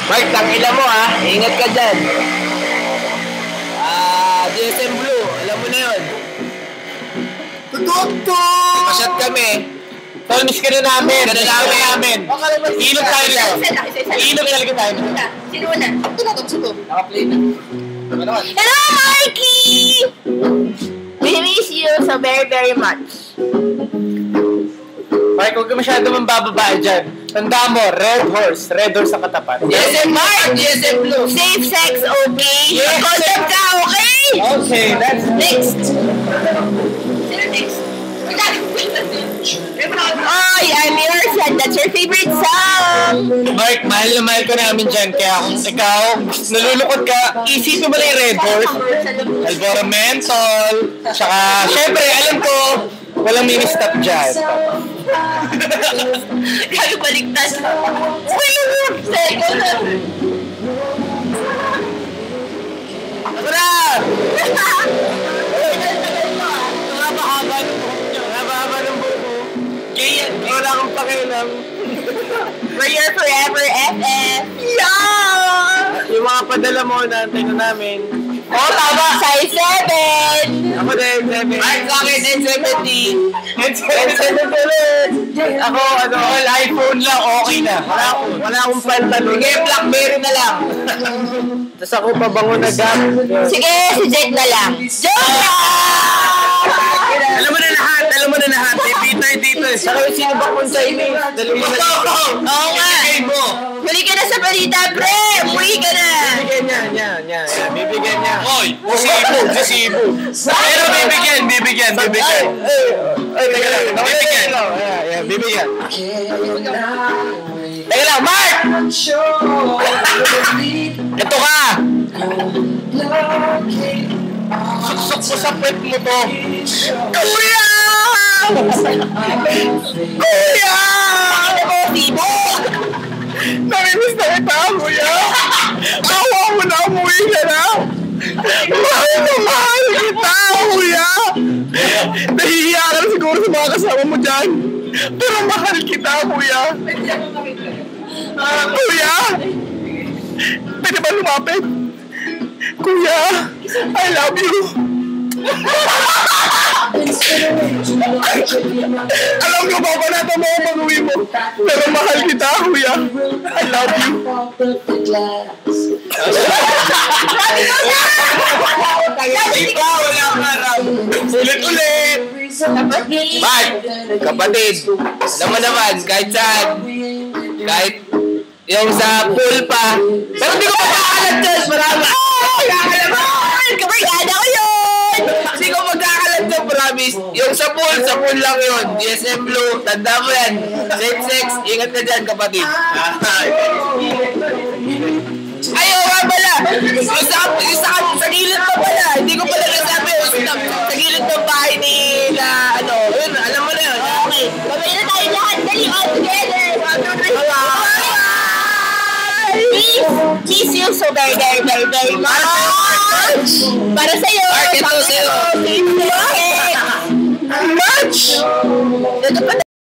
Mark, tangila mo ha. Ingat ka dyan. DSM Blue. Alam mo na yun. Tututo! Pasyat kami. Tolmis ka na namin. Iinom tayo nito. Iinom talaga tayo nito. Sino na? Naka-play na. Hello, Marky! We miss you so very, very much. Mark, huwag ka masyado mambababa dyan. Tanda mo, Red Horse sa katapat. Yes, Mark! Yes, Blue. Safe sex, okay? Yes. Concept ka, okay? Okay, that's Next. Sino next? Oy, I'm yours and that's your favorite song. Mark, mahal na mahal ko namin dyan. Kaya kung ikaw, nalulukot ka, isipin mo lang yung Red Horse. Albora Mentol. Tsaka, syempre, alam ko, walang mini-stop dyan. Gago baligtas. Ako na! Napahaba ng buhok nyo. Napahaba ng buhok mo. Kaya, wala akong pakialam. We're your forever FF. Yeah! Yung mga padala mo, naantay na namin. Oh, tama. Size 7. Ako din, 7. Mark, sa akin, N70. Ako, all iPhone lang, okay na. Wala akong pantalon. Sige, Blackberry na lang. Tapos ako pabango na gam. Sige, si Jet na lang. Joke lang! Alam mo na lahat. Repeat tayo dito. Saka sino ba kung sa inyo? Dalawa na lang. Oo nga. Huli ka na sa balita, pre! Huli ka na! Bibigyan niya. Bibigyan niya. Oy, sisibo. Pero bibigyan. Ay, teka lang. Bibigyan. Teka lang, Mark! Ito ka! Suksok mo sa pet mo to. Kuya! Kuya! Sibo! Namimiss na kita, kuya! Awa mo na, umuwi ka na! Mahal kita, kuya! Nahihiya ka na siguro sa mga kasama mo dyan. Pero mahal kita, kuya! Kuya! Pwede ba lumapit? Kuya! I love you! Alam ko ba natin mo mag-uwi mo? Pero mahal kita, kuya. I love you. Ulit. Bad, kapatid. Alam mo naman, kahit saan. Kahit yung sa pool pa. Pero hindi ko magkakalat dyan. Marami. Kabarkada ko yun! Hindi ko magkakalat dyan, promise. Yung sa pool lang yun. DSM Blue, tanda mo yan. Safe sex, ingat ka dyan, kapatid. Ayaw nga pala. Yung sa gilid pa pala. Hindi ko pala nasabi. Sa gilid ng bahay nila, yun, alam mo na yun. Okay, babay na tayo lahat. Dali, all together. 1, 2, 3. Miss you so very, very, very, very much. Para sa'yo. Mark, ito sa'yo. Much.